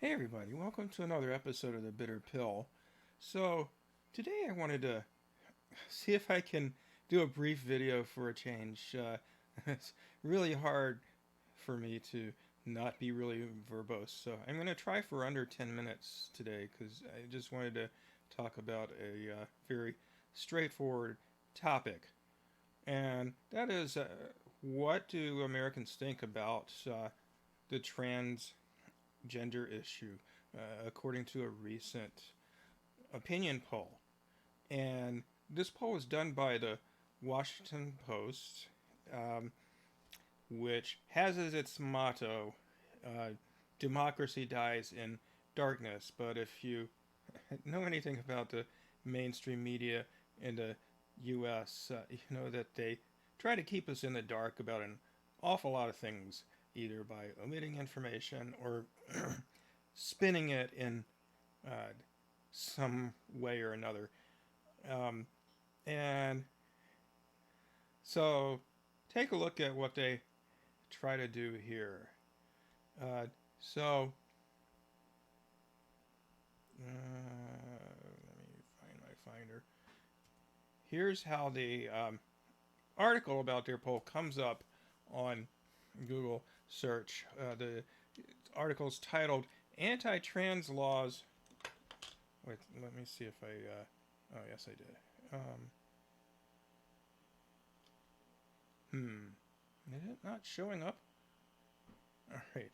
Hey everybody, welcome to another episode of The Bitter Pill. So, today I wanted to see if I can do a brief video for a change. It's really hard for me to not be really verbose, so I'm going to try for under 10 minutes today because I just wanted to talk about a very straightforward topic. And that is, what do Americans think about the transgender issue, according to a recent opinion poll? And this poll was done by the Washington Post, um, which has as its motto, democracy dies in darkness. But if you know anything about the mainstream media in the U.S., you know that they try to keep us in the dark about an awful lot of things, either by omitting information or spinning it in uh, some way or another. Um, and so take a look at what they try to do here. Uh, so let me find my finder. Here's how the article about their poll comes up on Google search. The article's titled "Anti-Trans Laws." Wait, let me see if I. Oh, yes, I did. Is it not showing up? All right.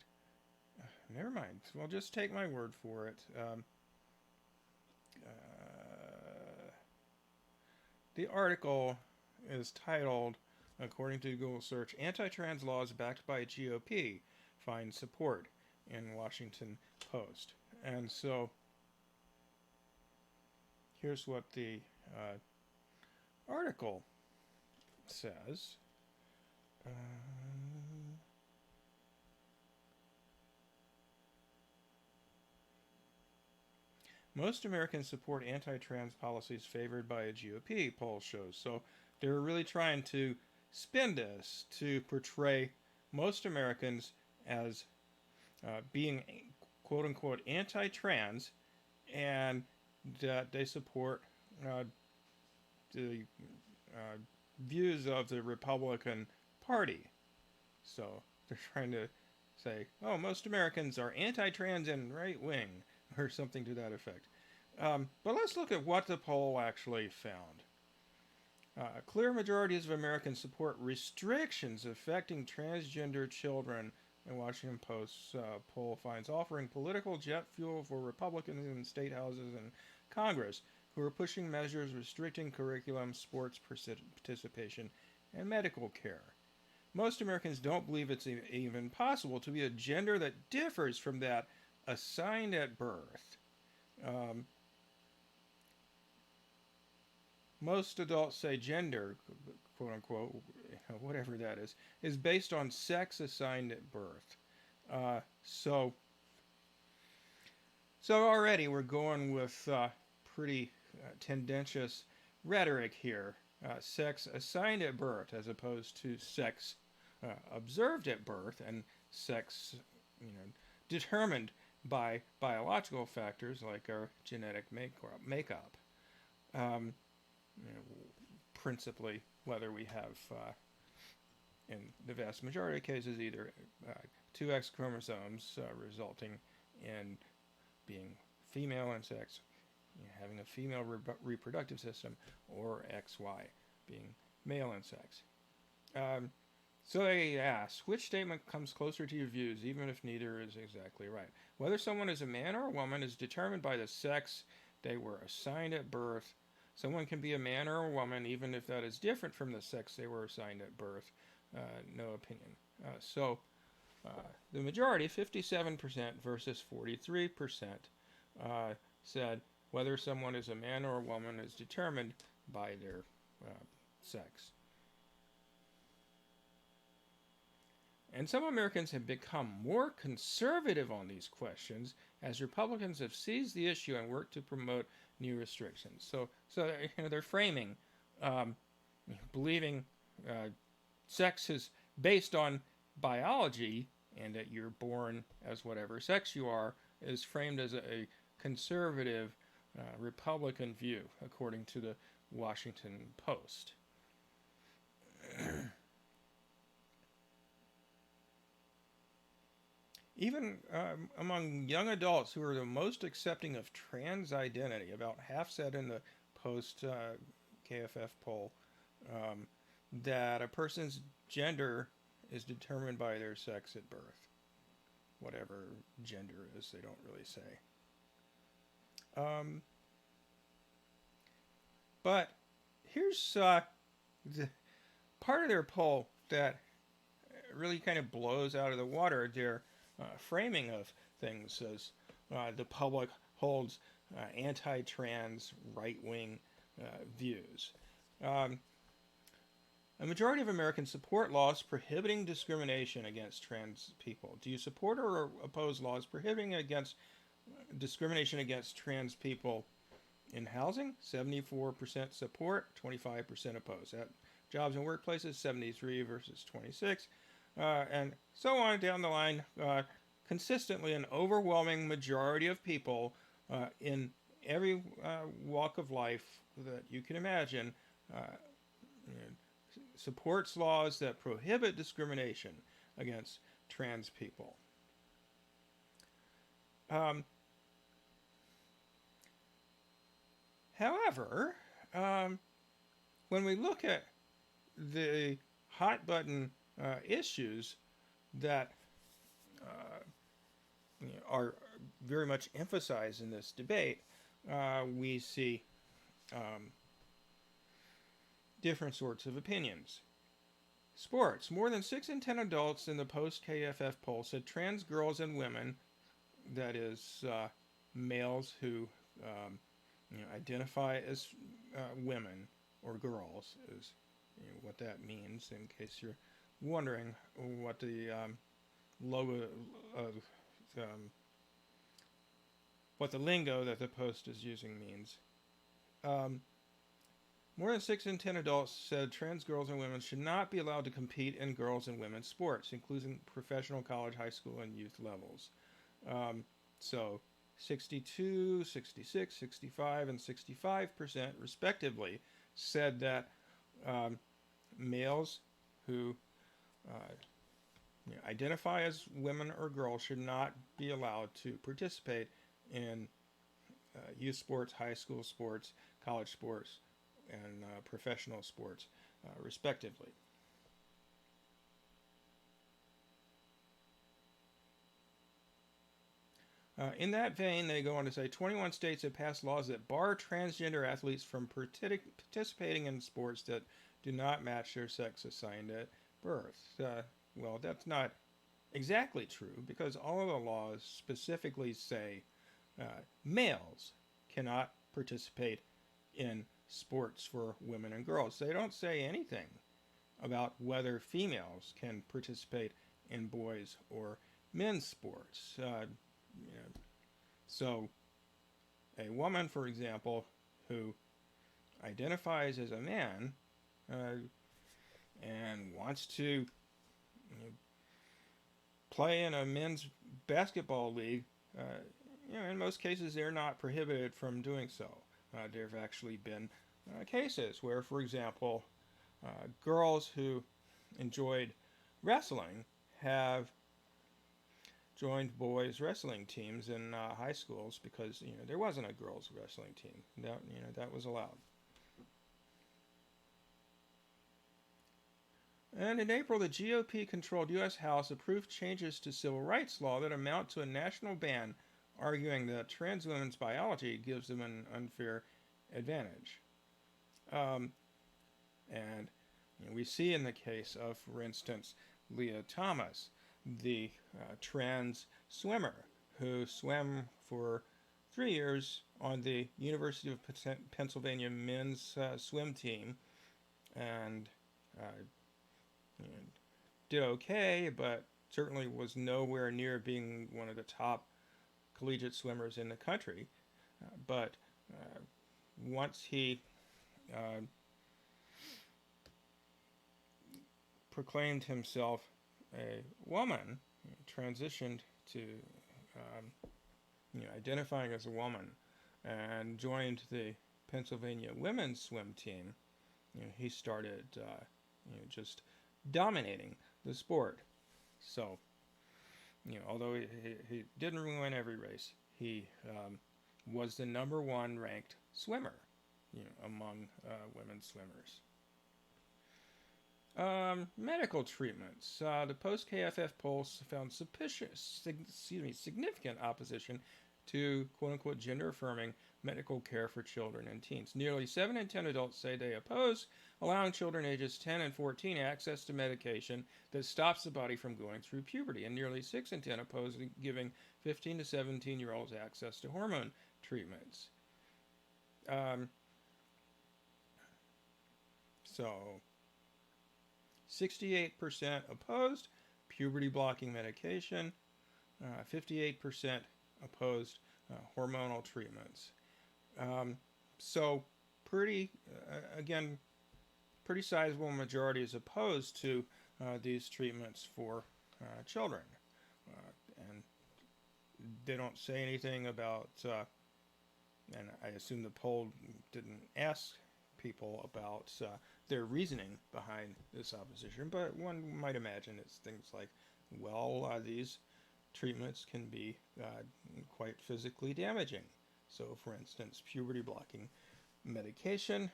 Never mind. Well, just take my word for it. The article is titled, according to Google search, "Anti-Trans Laws Backed by GOP Find Support" in Washington Post. And so here's what the article says. Most Americans support anti-trans policies favored by a GOP, poll shows. So they're really trying to spin this to portray most Americans as being quote unquote anti-trans, and that they support the views of the Republican Party. So they're trying to say, oh, most Americans are anti-trans and right-wing, or something to that effect. But let's look at what the poll actually found. Clear majorities of Americans support restrictions affecting transgender children. The Washington Post poll finds offering political jet fuel for Republicans in state houses and Congress who are pushing measures restricting curriculum, sports participation, and medical care. Most Americans don't believe it's even possible to be a gender that differs from that assigned at birth. Most adults say gender, quote unquote, whatever that is based on sex assigned at birth. So already we're going with pretty tendentious rhetoric here. Sex assigned at birth as opposed to sex observed at birth, and sex, determined by biological factors like our genetic makeup. Um, Principally, whether we have, in the vast majority of cases, either two X chromosomes resulting in being female in sex, having a female reproductive system, or XY being male in sex. So they ask, which statement comes closer to your views, even if neither is exactly right? Whether someone is a man or a woman is determined by the sex they were assigned at birth. Someone can be a man or a woman, even if that is different from the sex they were assigned at birth. No opinion. The majority, 57% versus 43%, said whether someone is a man or a woman is determined by their sex. And some Americans have become more conservative on these questions as Republicans have seized the issue and worked to promote new restrictions. So they're framing believing sex is based on biology and that you're born as whatever sex you are, is framed as a conservative Republican view, according to the Washington Post. Even among young adults who are the most accepting of trans identity, about half said in the post KFF poll um, that a person's gender is determined by their sex at birth. Whatever gender is, they don't really say. Um, but here's the part of their poll that really kind of blows out of the water their framing of things as the public holds anti-trans right-wing views. Um, a majority of Americans support laws prohibiting discrimination against trans people. Do you support or oppose laws prohibiting discrimination against trans people in housing? 74% support, 25% oppose. At jobs and workplaces, 73 versus 26. And so on down the line. Consistently, an overwhelming majority of people in every walk of life that you can imagine supports laws that prohibit discrimination against trans people. However, when we look at the hot button issues that are very much emphasized in this debate, we see different sorts of opinions. Sports. More than 6 in 10 adults in the post-KFF poll said trans girls and women, that is, males who identify as women or girls, is what that means, in case you're wondering what the logo of what the lingo that the Post is using means. More than 6 in 10 adults said trans girls and women should not be allowed to compete in girls' and women's sports, including professional, college, high school, and youth levels. So 62, 66, 65, and 65% respectively said that males who identify as women or girls should not be allowed to participate in youth sports, high school sports, college sports, and professional sports, respectively. In that vein, they go on to say 21 states have passed laws that bar transgender athletes from participating in sports that do not match their sex assigned at birth. Well, that's not exactly true, because all of the laws specifically say males cannot participate in sports for women and girls. They don't say anything about whether females can participate in boys or men's sports. So a woman, for example, who identifies as a man and wants to play in a men's basketball league, in most cases they're not prohibited from doing so. There have actually been cases where, for example, girls who enjoyed wrestling have joined boys wrestling teams in high schools because there wasn't a girls wrestling team. That was allowed. And in April, the GOP-controlled U.S. House approved changes to civil rights law that amount to a national ban, arguing that trans women's biology gives them an unfair advantage. And we see in the case of, for instance, Leah Thomas, the trans swimmer who swam for 3 years on the University of Pennsylvania men's swim team and did okay, but certainly was nowhere near being one of the top collegiate swimmers in the country. But once he proclaimed himself a woman, transitioned to identifying as a woman and joined the Pennsylvania women's swim team, he started just dominating the sport. So, although he didn't win every race, he was the number one ranked swimmer, among women swimmers. Medical treatments. The post-KFF polls found significant opposition to quote-unquote gender-affirming medical care for children and teens. Nearly 7 in 10 adults say they oppose allowing children ages 10 and 14 access to medication that stops the body from going through puberty, and nearly 6 in 10 oppose giving 15 to 17-year-olds access to hormone treatments. So 68% opposed puberty blocking medication, 58% opposed hormonal treatments. So again, pretty sizable majority is opposed to these treatments for children. And they don't say anything about, and I assume the poll didn't ask people about their reasoning behind this opposition, but one might imagine it's things like, well, these treatments can be quite physically damaging. So, for instance, puberty blocking medication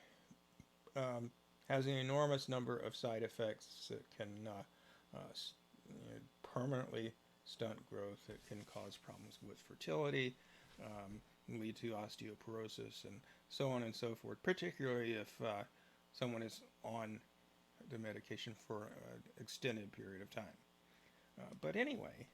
has an enormous number of side effects that can permanently stunt growth. It can cause problems with fertility, lead to osteoporosis, and so on and so forth, particularly if someone is on the medication for an extended period of time. But anyway,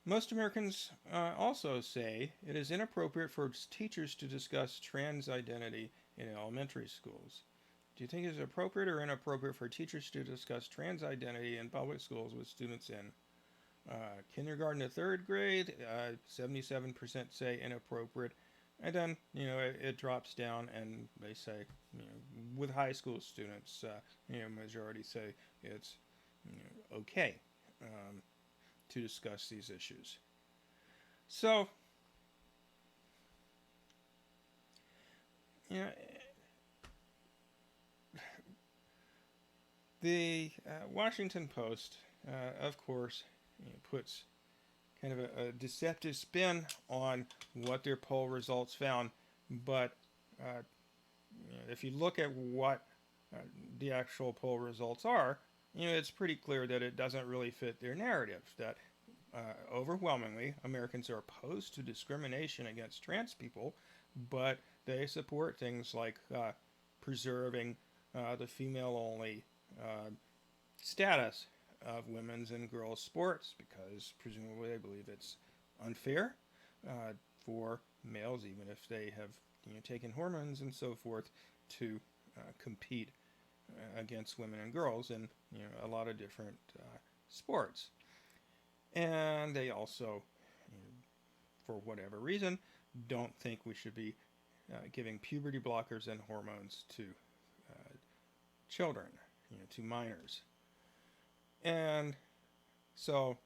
most Americans also say it is inappropriate for teachers to discuss trans identity in elementary schools. Do you think it is appropriate or inappropriate for teachers to discuss trans identity in public schools with students in kindergarten to third grade? 77% say inappropriate. And then, it drops down and they say, with high school students, majority say it's okay to discuss these issues. So, the Washington Post, of course, puts kind of a deceptive spin on what their poll results found, but if you look at what the actual poll results are, it's pretty clear that it doesn't really fit their narrative, that overwhelmingly Americans are opposed to discrimination against trans people, but they support things like preserving the female-only status of women's and girls' sports, because presumably they believe it's unfair for males, even if they have taken hormones and so forth, to compete against women and girls in a lot of different sports. And they also, for whatever reason, don't think we should be giving puberty blockers and hormones to children, to minors. And so,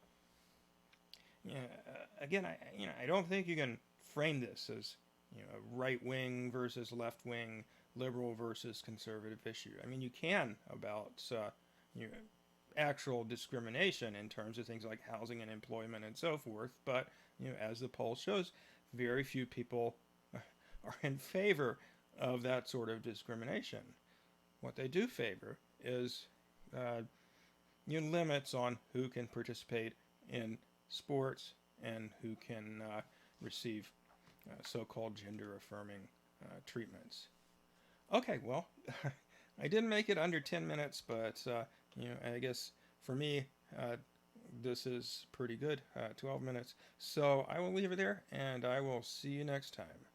again, I don't think you can frame this as a right-wing versus left-wing, liberal versus conservative issue. I mean, you can about actual discrimination in terms of things like housing and employment and so forth, but as the poll shows, very few people are in favor of that sort of discrimination. What they do favor is limits on who can participate in sports and who can receive so-called gender-affirming treatments. Okay, well, I didn't make it under 10 minutes, but I guess for me, this is pretty good, 12 minutes. So I will leave it there, and I will see you next time.